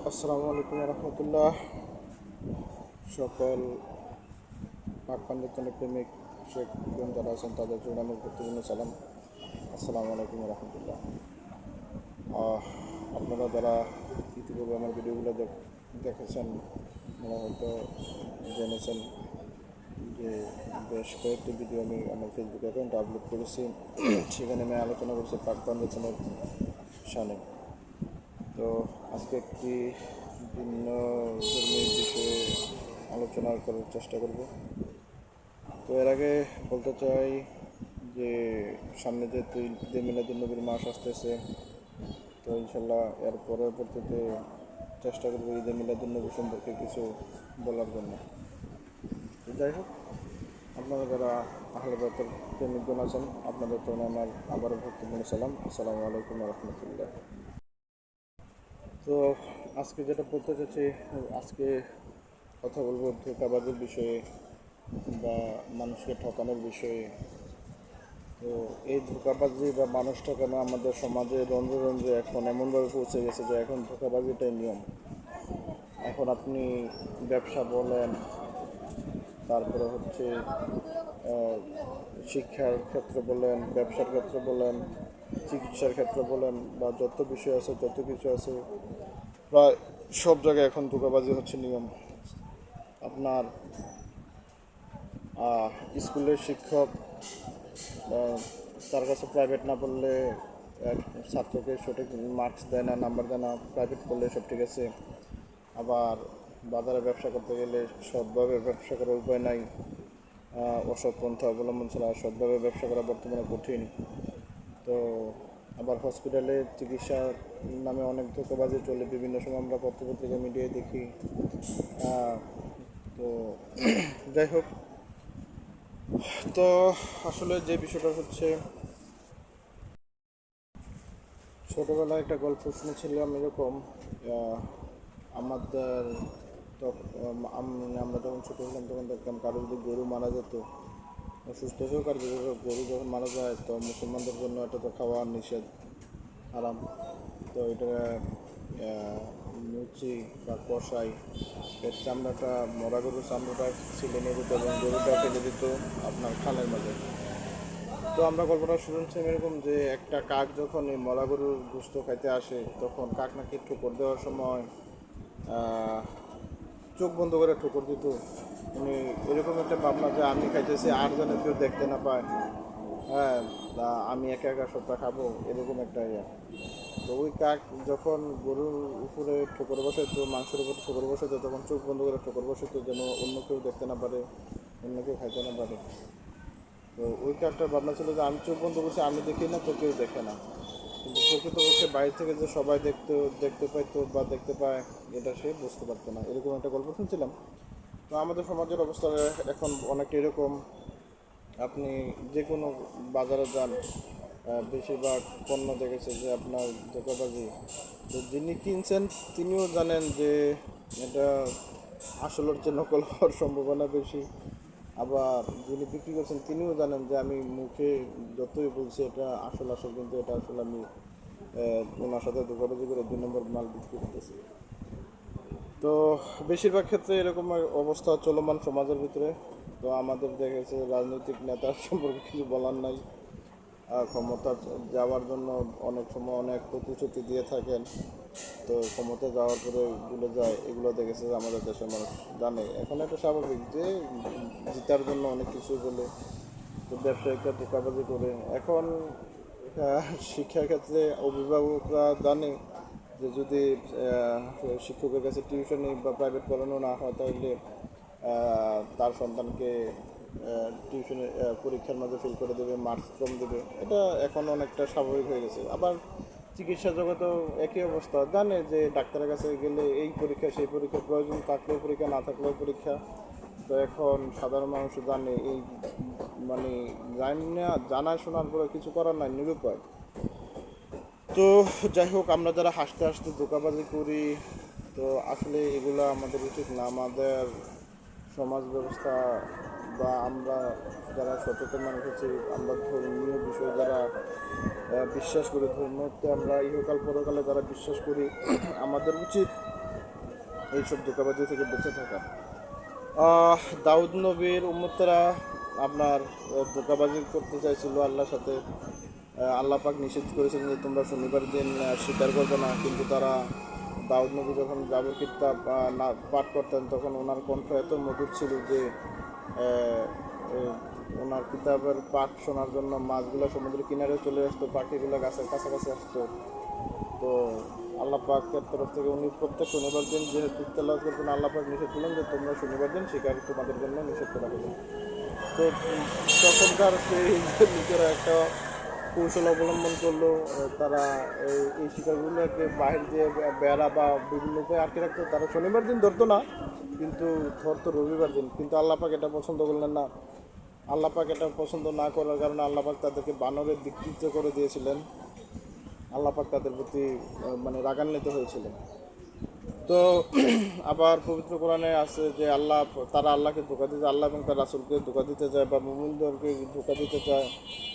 আসসালামু আলাইকুম রহমতুল্লাহ। সকল পাক পাঞ্জাতনের প্রেমিক শেখ যারা আছেন তাদের জন্য আমার গুরুত্বপূর্ণ সালাম। আসসালামু আলাইকুম রহমতুল্লাহ। আপনারা যারা ইতিপূর্বে আমার ভিডিওগুলো দেখেছেন আপনারা হয়তো জেনেছেন যে বেশ কয়েকটি ভিডিও আমি আমার ফেসবুক অ্যাকাউন্টে আপলোড করেছি। সেখানে আমি আলোচনা করছি পাক পাঞ্জাতনের সানে। তো আজকে একটি ভিন্ন ধর্মীয় বিষয়ে আলোচনা করার চেষ্টা করব। তো এর আগে বলতে চাই যে সামনে যে ঈদে মিলাদুন্নবীর মাস আসতেছে, তো ইনশাল্লাহ এর পরবর্তীতে চেষ্টা করবো ঈদে মিলাদুন্নবী সম্পর্কে কিছু বলার জন্য। তো যাই হোক, আপনারা যারা আহলে বাইতের প্রেমিকগণ আছেন আপনাদের জন্য আমার আবারও ভক্তিপূর্ণ সালাম। আসসালামু আলাইকুম রহমতুল্লাহ। তো আজকে যেটা বলতে চাচ্ছি, আজকে কথা বলবো ধোঁকাবাজির বিষয়ে বা মানুষকে ঠকানোর বিষয়ে। তো এই ধোঁকাবাজি বা মানুষ ঠকানো আমাদের সমাজে রঞ্জে রঞ্জে এখন এমনভাবে পৌঁছে গেছে যে এখন ধোঁকাবাজিটাই নিয়ম। এখন আপনি ব্যবসা বলেন, তারপরে হচ্ছে শিক্ষার ক্ষেত্রে বলেন, ব্যবসার ক্ষেত্রে বলেন, চিকিৎসার ক্ষেত্রে বলেন, বা যত বিষয় আছে যত কিছু আছে প্রায় সব জায়গায় এখন ধোঁকাবাজি হচ্ছে নিয়ম। আপনার স্কুলের শিক্ষক তার কাছে প্রাইভেট না পড়লে এক ছাত্রকে সঠিক মার্কস দেয় না, নাম্বার দেয় না। প্রাইভেট পড়লে সব ঠিক আছে। আবার বাজারে ব্যবসা করতে গেলে সৎভাবে ব্যবসা করার উপায় নাই, অসৎ পন্থা অবলম্বন ছাড়া সৎভাবে ব্যবসা করা বর্তমানে কঠিন। তো আবার হসপিটালে চিকিৎসা নামে অনেক ধোঁকাবাজি চলে, বিভিন্ন সময় আমরা পত্রপত্রিকা মিডিয়ায় দেখি। তো যাই হোক, তো আসলে যে বিষয়টা হচ্ছে, ছোটোবেলায় একটা গল্প শুনেছিলাম এরকম। আমাদের আমরা যখন ছোটো ছিলাম তখন দেখতাম কারো যদি গরু মারা যেত, অসুস্থ হোক আর গরু যখন মারা যায় তো মুসলমানদের জন্য এটা তো খাওয়া নিষেধ, হারাম। তো এটা মুচি বা কষাই এর চামড়াটা, মরা গরুর চামড়াটা ছিলে নিয়ে যেত এবং গরুটা ফেলে দিত আপনার খালের মাঝে। তো আমরা গল্পটা শুনছিলাম এরকম যে একটা কাক যখন এই মরা গরুর গোস্ত খাইতে আসে তখন কাক নাকি ঠোকর দেওয়ার সময় চোখ বন্ধ করে ঠোকর দিত। মানে এরকম একটা ভাবনা যে আমি খাইতেছি আর যেন কেউ দেখতে না পায়, হ্যাঁ, তা আমি একা একা সবটা খাবো, এরকম একটা ইয়ে। তো ওই কাক যখন গরুর উপরে ঠোকর বসাইতো, মাংসের উপরে ঠোকর বসাইতো, তখন চোখ বন্ধ করে ঠোকর বসাইতো যেন অন্য কেউ দেখতে না পারে, অন্য কেউ খাইতে না পারে। তো ওই কাকটার ভাবনা ছিল যে আমি চোখ বন্ধ করছি, আমি দেখি না তো কেউ দেখে না, কিন্তু প্রকৃতপক্ষে বাইরে থেকে যে সবাই দেখতে পাইতো বা দেখতে পায় এটা সে বুঝতে পারতো না। এরকম একটা গল্প শুনছিলাম। তো আমাদের সমাজের অবস্থা এখন অনেকটা এরকম। আপনি যে কোনো বাজারে যান, বেশিরভাগ পণ্য দেখেছে যে আপনার ধোঁকাবাজি। তো যিনি কিনছেন তিনিও জানেন যে এটা আসলের চেয়ে নকল হওয়ার সম্ভাবনা বেশি। আবার যিনি বিক্রি করছেন তিনিও জানেন যে আমি মুখে যতই বলছি এটা আসল আসল, কিন্তু এটা আসলে আমি ওনার সাথে ধোঁকাবাজি করে 2 নম্বর মাল বিক্রি করতেছি। তো বেশিরভাগ ক্ষেত্রে এরকম অবস্থা চলমান সমাজের ভিতরে। তো আমাদের দেখেছে রাজনৈতিক নেতার সম্পর্কে কিছু বলার নাই। ক্ষমতা যাওয়ার জন্য অনেক সময় অনেক প্রতিশ্রুতি দিয়ে থাকেন, তো ক্ষমতা যাওয়ার পরে ভুলে যায়। এগুলো দেখেছে যে আমাদের দেশের মানুষ জানে। এখন এটা স্বাভাবিক যে জিতার জন্য অনেক কিছু বলে, তো ব্যবসায়িকরা ধোঁকাবাজি করে। এখন শিক্ষার ক্ষেত্রে অভিভাবকরা জানে যে যদি শিক্ষকের কাছে টিউশনি বা প্রাইভেট পড়ানো না হয় তাহলে তার সন্তানকে টিউশনে পরীক্ষার মাঝে ফেল করে দেবে, মার্কস কম দেবে। এটা এখন অনেকটা স্বাভাবিক হয়ে গেছে। আবার চিকিৎসা জগতেও একই অবস্থা, জানে যে ডাক্তারের কাছে গেলে এই পরীক্ষা সেই পরীক্ষার প্রয়োজন থাকলেও পরীক্ষা, না থাকলেও পরীক্ষা। তো এখন সাধারণ মানুষ জানে এই, মানে জানা শোনার পরে কিছু করার নাই, নিরুপায়। তো যাই হোক, আমরা যারা হাসতে হাসতে ধোঁকাবাজি করি, তো আসলে এগুলো আমাদের উচিত না। আমাদের সমাজ ব্যবস্থা বা আমরা যারা সচেতন মানুষ আছি, আমরা ধর্মীয় বিষয়ে যারা বিশ্বাস করি, ধর্মতে আমরা ইহকাল পরকালে যারা বিশ্বাস করি, আমাদের উচিত এইসব ধোঁকাবাজি থেকে বেঁচে থাকা। দাউদ নবীর উম্মতরা আপনার ধোঁকাবাজি করতে চাইছিল আল্লাহর সাথে। আল্লাহ পাক নিষেধ করেছেন যে তোমরা শনিবার দিন স্বীকার করবে না, কিন্তু তারা দাউদ নবী যখন জাবর কিতাব না পাঠ করতেন তখন ওনার কণ্ঠ এত মধুর ছিল যে আহ, এই ওনার কিতাবের পাঠ শোনার জন্য মাছগুলো সমুদ্রের কিনারে চলে আসতো, পাখিগুলো গাছের কাছাকাছি আসতো। তো আল্লাহ পাকের তরফ থেকে উনি প্রত্যেক শনিবার দিন যেহেতু তেলাওয়াত করতেন, আল্লাহ পাক নিষেধ করলেন যে তোমরা শনিবার দিন শিকার তোমাদের জন্য নিষেধ করা হলো। তো তখনকার সেই লোকেরা একটা কৌশল অবলম্বন করলো। তারা এই শিকারগুলোকে বাহির দিয়ে বেড়া বা বিভিন্ন উপায়ে আটকে রাখতো। তারা শনিবার দিন ধরতো না, কিন্তু ধরতো রবিবার দিন। কিন্তু আল্লাহ পাক এটা পছন্দ করলেন না। আল্লাহ পাক এটা পছন্দ না করার কারণে আল্লাহ পাক তাদেরকে বানরে বিকৃত করে দিয়েছিলেন। আল্লাহ পাক তাদের প্রতি মানে রাগান্বিত হয়েছিলেন। তো আবার পবিত্র কোরআনে আছে যে তারা আল্লাহকে ধোঁকা দিতে, আল্লাহ এবং তার রাসূলকে ধোঁকা দিতে চায় বা মুমিনদেরকে ধোঁকা দিতে চায়,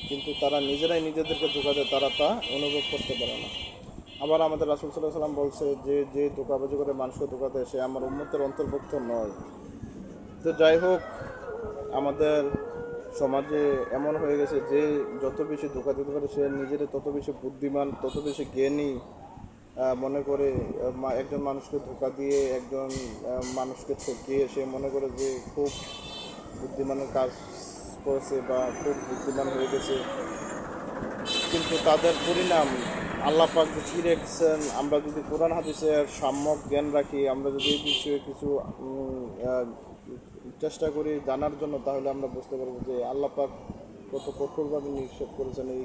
কিন্তু তারা নিজেরাই নিজেদেরকে ধোঁকা দেয়, তারা তা অনুভব করতে পারে না। আবার আমাদের রাসূল সাল্লাল্লাহু আলাইহি সাল্লাম বলছে যে যে ধোঁকাবাজি করে মানুষকে ধোঁকা দেয় সে আমার উম্মতের অন্তর্ভুক্ত নয়। তো যাই হোক, আমাদের সমাজে এমন হয়ে গেছে যে যত বেশি ধোঁকা দিতে পারে সে নিজের তত বেশি বুদ্ধিমান, তত বেশি জ্ঞানী মনে করে। একজন মানুষকে ধোঁকা দিয়ে, একজন মানুষকে ঠকিয়ে সে মনে করে যে খুব বুদ্ধিমানের কাজ করেছে বা খুব বুদ্ধিমান হয়ে গেছে। কিন্তু তাদের পরিণাম আল্লাহ পাক যে কী রেখেছেন, আমরা যদি কোরআন হাদিসের সম্যক জ্ঞান রাখি, আমরা যদি এই বিষয়ে কিছু আহ, চেষ্টা করি জানার জন্য, তাহলে আমরা বুঝতে পারবো যে আল্লাহ পাক কত কঠোরভাবে নিষেধ করেছেন এই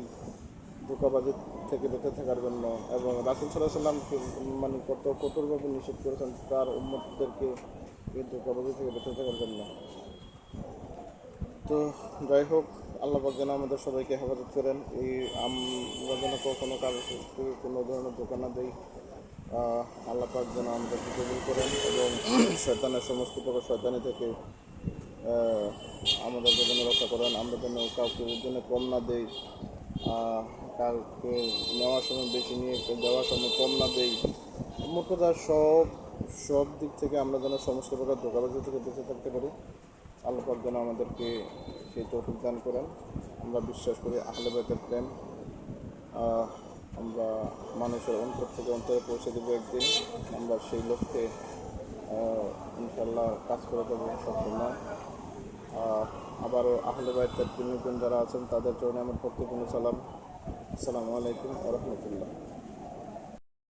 ধোঁকাবাজি থেকে বেঁচে থাকার জন্য, এবং রাসূল সাল্লাল্লাহু আলাইহি সাল্লাম মানে কত কঠোরভাবে নিষেধ করেছেন তার উম্মতদেরকে এই ধোঁকাবাজি থেকে বেঁচে থাকার জন্য। তো যাই হোক, আল্লাহ পাক যেন আমাদের সবাইকে হেফাজত করেন। আমরা যেন কখনো কারোর থেকে কোনো ধরনের ধোঁকা না দেই। আল্লাহ পাক যেন আমাদেরকে কবুল করেন এবং শয়তানের সমস্ত প্রকার শয়তানি থেকে আমাদেরকে যেন রক্ষা করেন। আমরা যেন কাউকে ওজনে কম না দেই, কাউকে নেওয়ার সময় বেশি নিয়ে দেওয়ার সময় কম না দেই। মোট কথা সব সব দিক থেকে আমরা যেন সমস্ত প্রকার ধোঁকাবাজি থেকে বেঁচে থাকতে পারি। আল্লাহ পাক যেন আমাদেরকে সেই তৌফিক দান করেন। আমরা বিশ্বাস করি আহলে বাইতের প্রেম আমরা মানুষের অন্তর থেকে অন্তরে পৌঁছে দেবো একদিন। আমরা সেই লক্ষ্যে ইনশাল্লাহ কাজ করে দেবো সবসময়। আবারও আহলে বাইতের প্রেমিকগণ যারা আছেন তাদের জন্য আমার প্রত্যেক সালাম। আসসালামু আলাইকুম ওয়া রাহমাতুল্লাহ।